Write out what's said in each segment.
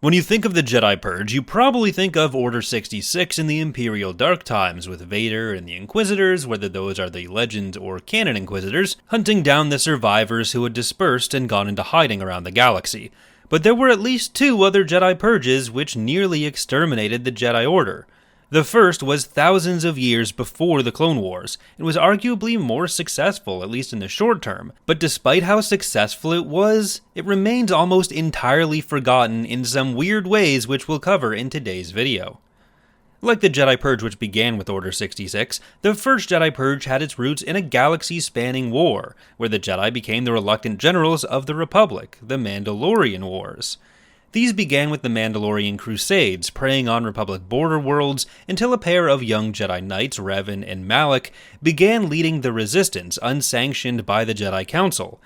When you think of the Jedi Purge, you probably think of Order 66 in the Imperial Dark Times, with Vader and the Inquisitors, whether those are the Legend or Canon Inquisitors, hunting down the survivors who had dispersed and gone into hiding around the galaxy. But there were at least two other Jedi Purges which nearly exterminated the Jedi Order. The first was thousands of years before the Clone Wars, and was arguably more successful, at least in the short term. But despite how successful it was, it remains almost entirely forgotten in some weird ways which we'll cover in today's video. Like the Jedi Purge, which began with Order 66, the first Jedi Purge had its roots in a galaxy-spanning war, where the Jedi became the reluctant generals of the Republic, the Mandalorian Wars. These began with the Mandalorian Crusades, preying on Republic border worlds until a pair of young Jedi Knights, Revan and Malak, began leading the Resistance, unsanctioned by the Jedi Council.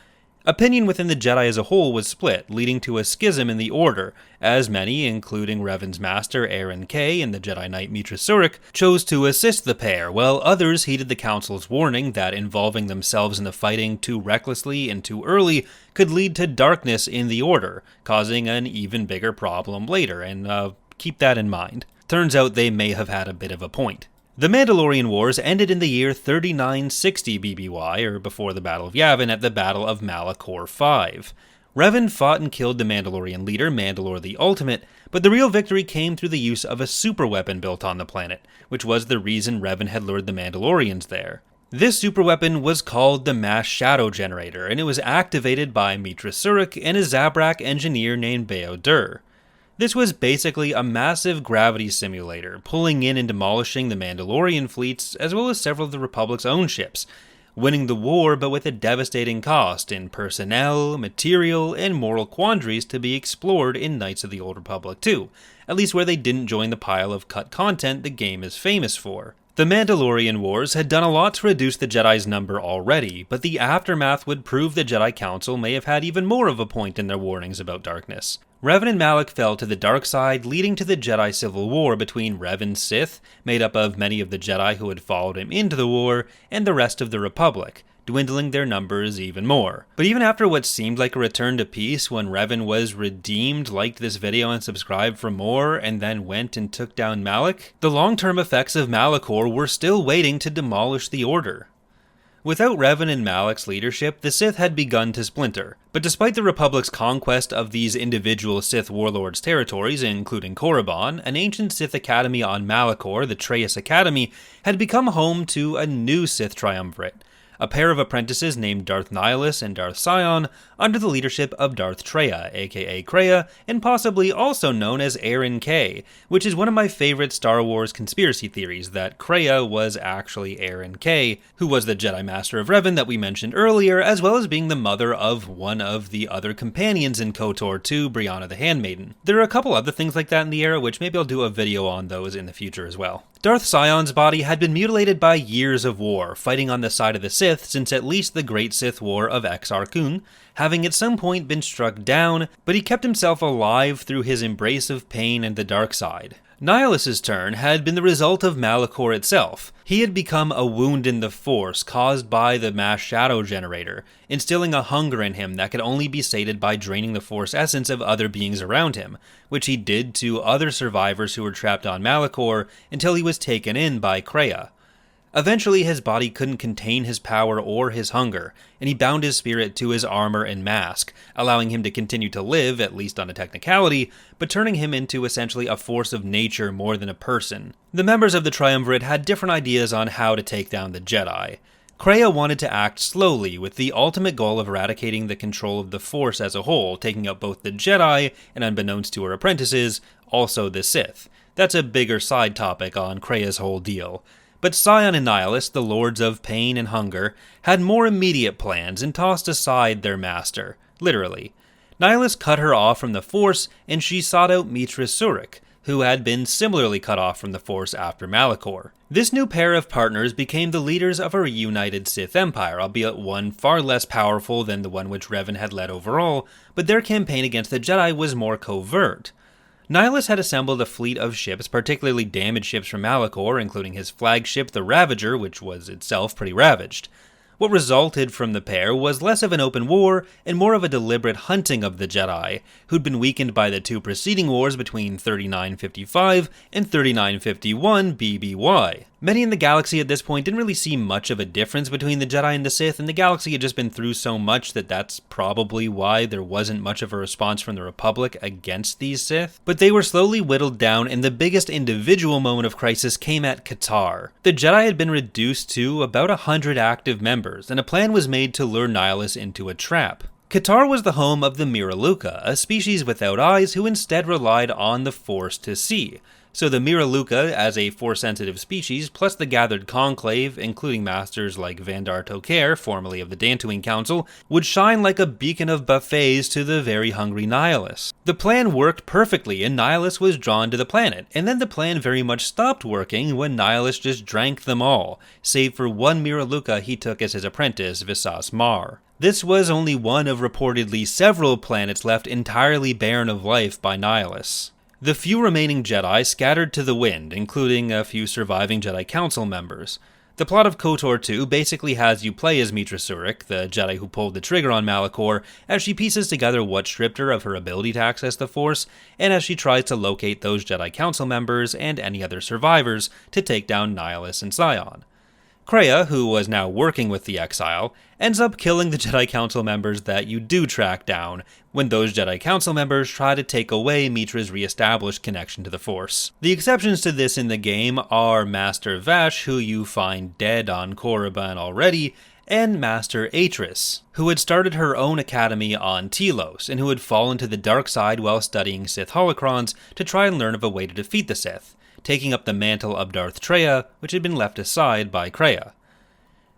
Opinion within the Jedi as a whole was split, leading to a schism in the Order, as many, including Revan's master Aaron Kay and the Jedi Knight Meetra Surik, chose to assist the pair, while others heeded the Council's warning that involving themselves in the fighting too recklessly and too early could lead to darkness in the Order, causing an even bigger problem later, and keep that in mind. Turns out they may have had a bit of a point. The Mandalorian Wars ended in the year 3960 BBY, or before the Battle of Yavin, at the Battle of Malachor V. Revan fought and killed the Mandalorian leader, Mandalore the Ultimate, but the real victory came through the use of a superweapon built on the planet, which was the reason Revan had lured the Mandalorians there. This superweapon was called the Mass Shadow Generator, and it was activated by Meetra Surik and a Zabrak engineer named Bao-Dur. This was basically a massive gravity simulator, pulling in and demolishing the Mandalorian fleets as well as several of the Republic's own ships, winning the war but with a devastating cost in personnel, material, and moral quandaries to be explored in Knights of the Old Republic 2, at least where they didn't join the pile of cut content the game is famous for. The Mandalorian Wars had done a lot to reduce the Jedi's number already, but the aftermath would prove the Jedi Council may have had even more of a point in their warnings about darkness. Revan and Malak fell to the dark side, leading to the Jedi Civil War between Revan's Sith, made up of many of the Jedi who had followed him into the war, and the rest of the Republic, dwindling their numbers even more. But even after what seemed like a return to peace when Revan was redeemed, liked this video and subscribed for more, and then went and took down Malak, the long-term effects of Malachor were still waiting to demolish the Order. Without Revan and Malak's leadership, the Sith had begun to splinter, but despite the Republic's conquest of these individual Sith warlords' territories, including Korriban, an ancient Sith academy on Malachor, the Treyas Academy, had become home to a new Sith Triumvirate, a pair of apprentices named Darth Nihilus and Darth Sion, under the leadership of Darth Traya, aka Kreia, and possibly also known as Aaron Kay, which is one of my favorite Star Wars conspiracy theories, that Kreia was actually Aaron Kay, who was the Jedi Master of Revan that we mentioned earlier, as well as being the mother of one of the other companions in KOTOR 2, Brianna the Handmaiden. There are a couple other things like that in the era, which maybe I'll do a video on those in the future as well. Darth Sion's body had been mutilated by years of war, fighting on the side of the Sith since at least the Great Sith War of Exar Kun, having at some point been struck down, but he kept himself alive through his embrace of pain and the dark side. Nihilus's turn had been the result of Malachor itself. He had become a wound in the Force caused by the Mass Shadow Generator, instilling a hunger in him that could only be sated by draining the Force essence of other beings around him, which he did to other survivors who were trapped on Malachor until he was taken in by Kreia. Eventually, his body couldn't contain his power or his hunger, and he bound his spirit to his armor and mask, allowing him to continue to live, at least on a technicality, but turning him into essentially a force of nature more than a person. The members of the Triumvirate had different ideas on how to take down the Jedi. Kreia wanted to act slowly, with the ultimate goal of eradicating the control of the Force as a whole, taking out both the Jedi, and unbeknownst to her apprentices, also the Sith. That's a bigger side topic on Kreia's whole deal. But Sion and Nihilus, the lords of pain and hunger, had more immediate plans and tossed aside their master, literally. Nihilus cut her off from the Force, and she sought out Meetra Surik, who had been similarly cut off from the Force after Malachor. This new pair of partners became the leaders of a reunited Sith Empire, albeit one far less powerful than the one which Revan had led overall, but their campaign against the Jedi was more covert. Nihilus had assembled a fleet of ships, particularly damaged ships from Malachor, including his flagship, the Ravager, which was itself pretty ravaged. What resulted from the pair was less of an open war and more of a deliberate hunting of the Jedi, who'd been weakened by the two preceding wars between 3955 and 3951 BBY. Many in the galaxy at this point didn't really see much of a difference between the Jedi and the Sith, and the galaxy had just been through so much that that's probably why there wasn't much of a response from the Republic against these Sith. But they were slowly whittled down, and the biggest individual moment of crisis came at Katarr. The Jedi had been reduced to about 100 active members, and a plan was made to lure Nihilus into a trap. Katarr was the home of the Miraluka, a species without eyes who instead relied on the Force to see. So the Miraluka, as a Force-sensitive species, plus the gathered conclave, including masters like Vandar Tokair, formerly of the Dantooine Council, would shine like a beacon of buffets to the very hungry Nihilus. The plan worked perfectly, and Nihilus was drawn to the planet, and then the plan very much stopped working when Nihilus just drank them all, save for one Miraluka he took as his apprentice, Visas Mar. This was only one of reportedly several planets left entirely barren of life by Nihilus. The few remaining Jedi scattered to the wind, including a few surviving Jedi Council members. The plot of KOTOR 2 basically has you play as Meetra Surik, the Jedi who pulled the trigger on Malachor, as she pieces together what stripped her of her ability to access the Force, and as she tries to locate those Jedi Council members and any other survivors to take down Nihilus and Sion. Kreia, who was now working with the Exile, ends up killing the Jedi Council members that you do track down, when those Jedi Council members try to take away Meetra's re-established connection to the Force. The exceptions to this in the game are Master Vash, who you find dead on Korriban already, and Master Atris, who had started her own academy on Telos, and who had fallen to the dark side while studying Sith holocrons to try and learn of a way to defeat the Sith, taking up the mantle of Darth Traya, which had been left aside by Kreia.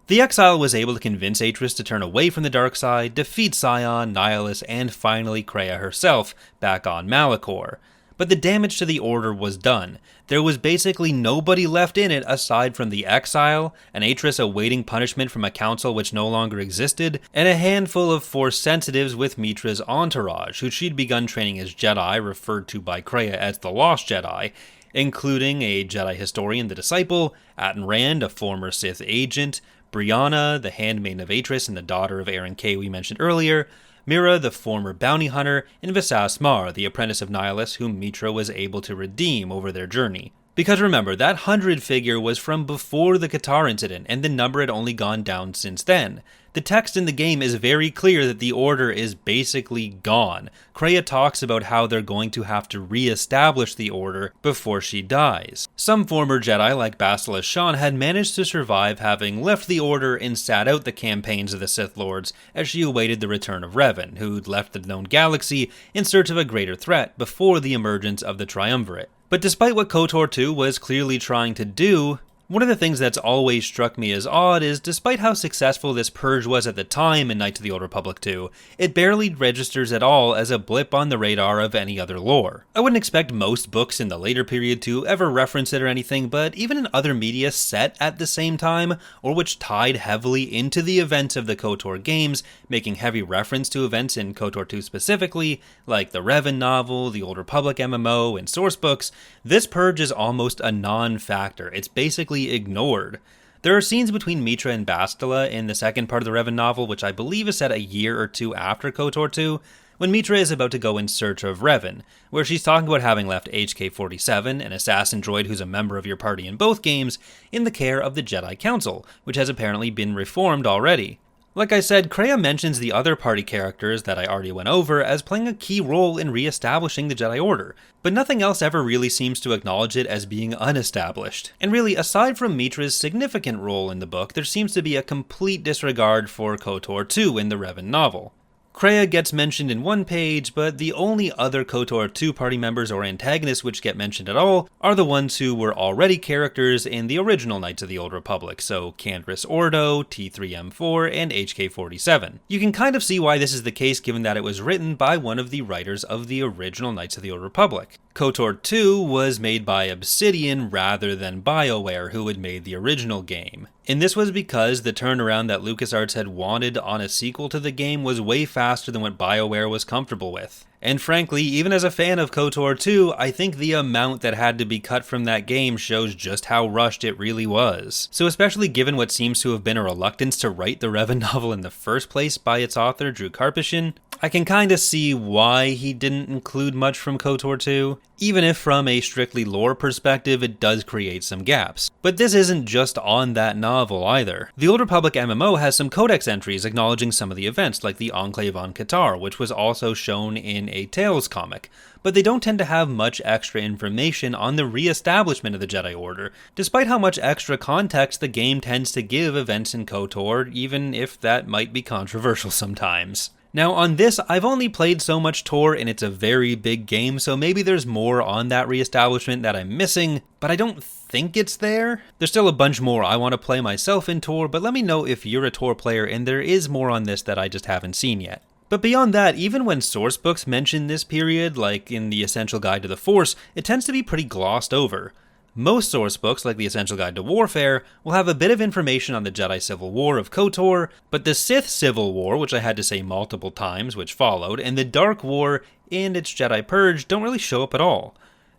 The Exile was able to convince Atris to turn away from the dark side, defeat Sion, Nihilus, and finally Kreia herself back on Malachor. But the damage to the Order was done. There was basically nobody left in it aside from the Exile, an Atris awaiting punishment from a council which no longer existed, and a handful of Force sensitives with Meetra's entourage, who she'd begun training as Jedi, referred to by Kreia as the Lost Jedi, including a Jedi historian, the Disciple, Atan Rand, a former Sith agent, Brianna, the handmaiden of Atris and the daughter of Aaron K we mentioned earlier, Mira, the former bounty hunter, and Visas Mar, the apprentice of Nihilus, whom Meetra was able to redeem over their journey. Because remember, that 100 figure was from before the Katarr incident, and the number had only gone down since then. The text in the game is very clear that the Order is basically gone. Kreia talks about how they're going to have to re-establish the Order before she dies. Some former Jedi, like Bastila Shan, had managed to survive having left the Order and sat out the campaigns of the Sith Lords as she awaited the return of Revan, who'd left the known galaxy in search of a greater threat before the emergence of the Triumvirate. But despite what KOTOR 2 was clearly trying to do, one of the things that's always struck me as odd is, despite how successful this purge was at the time in Knights of the Old Republic 2, it barely registers at all as a blip on the radar of any other lore. I wouldn't expect most books in the later period to ever reference it or anything, but even in other media set at the same time, or which tied heavily into the events of the KOTOR games, making heavy reference to events in KOTOR 2 specifically, like the Revan novel, the Old Republic MMO, and source books, this purge is almost a non-factor. It's basically ignored. There are scenes between Meetra and Bastila in the second part of the Revan novel, which I believe is set a year or two after KOTOR 2, when Meetra is about to go in search of Revan, where she's talking about having left HK-47, an assassin droid who's a member of your party in both games, in the care of the Jedi Council, which has apparently been reformed already. Like I said, Kreia mentions the other party characters that I already went over as playing a key role in re-establishing the Jedi Order, but nothing else ever really seems to acknowledge it as being unestablished. And really, aside from Meetra's significant role in the book, there seems to be a complete disregard for KOTOR 2 in the Revan novel. Kreia gets mentioned in one page, but the only other KOTOR 2 party members or antagonists which get mentioned at all are the ones who were already characters in the original Knights of the Old Republic, so Cantress Ordo, T3M4, and HK-47. You can kind of see why this is the case given that it was written by one of the writers of the original Knights of the Old Republic. KOTOR 2 was made by Obsidian rather than BioWare, who had made the original game. And this was because the turnaround that LucasArts had wanted on a sequel to the game was way faster than what BioWare was comfortable with. And frankly, even as a fan of KOTOR 2, I think the amount that had to be cut from that game shows just how rushed it really was. So especially given what seems to have been a reluctance to write the Revan novel in the first place by its author, Drew Karpyshyn, I can kinda see why he didn't include much from KOTOR 2, even if from a strictly lore perspective it does create some gaps. But this isn't just on that novel either. The Old Republic MMO has some codex entries acknowledging some of the events, like the Enclave on Katarr, which was also shown in a Tales comic, but they don't tend to have much extra information on the re-establishment of the Jedi Order, despite how much extra context the game tends to give events in KOTOR, even if that might be controversial sometimes. Now on this, I've only played so much Tor and it's a very big game, so maybe there's more on that reestablishment that I'm missing, but I don't think it's there. There's still a bunch more I want to play myself in Tor, but let me know if you're a Tor player and there is more on this that I just haven't seen yet. But beyond that, even when sourcebooks mention this period, like in the Essential Guide to the Force, it tends to be pretty glossed over. Most sourcebooks, like the Essential Guide to Warfare, will have a bit of information on the Jedi Civil War of KOTOR, but the Sith Civil War, which I had to say multiple times, which followed, and the Dark War and its Jedi Purge don't really show up at all.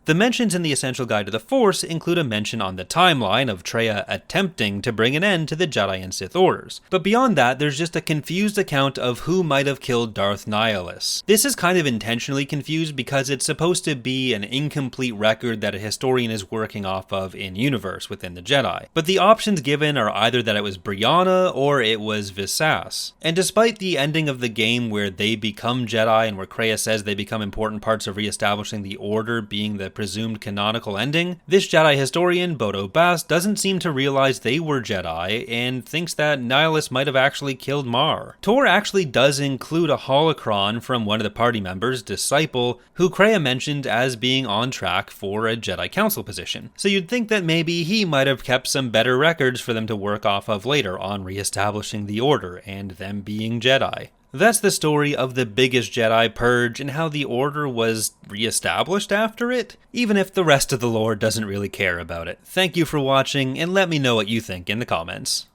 The mentions in the Essential Guide to the Force include a mention on the timeline of Traya attempting to bring an end to the Jedi and Sith orders. But beyond that, there's just a confused account of who might have killed Darth Nihilus. This is kind of intentionally confused because it's supposed to be an incomplete record that a historian is working off of in-universe within the Jedi. But the options given are either that it was Brianna or it was Visas. And despite the ending of the game where they become Jedi and where Kreia says they become important parts of re-establishing the Order being the presumed canonical ending, this Jedi historian, Bodo Bass, doesn't seem to realize they were Jedi and thinks that Nihilus might have actually killed Mar. Tor actually does include a holocron from one of the party members, Disciple, who Kreia mentioned as being on track for a Jedi Council position. So you'd think that maybe he might have kept some better records for them to work off of later on re-establishing the Order and them being Jedi. That's the story of the biggest Jedi Purge and how the Order was re-established after it, even if the rest of the lore doesn't really care about it. Thank you for watching, and let me know what you think in the comments.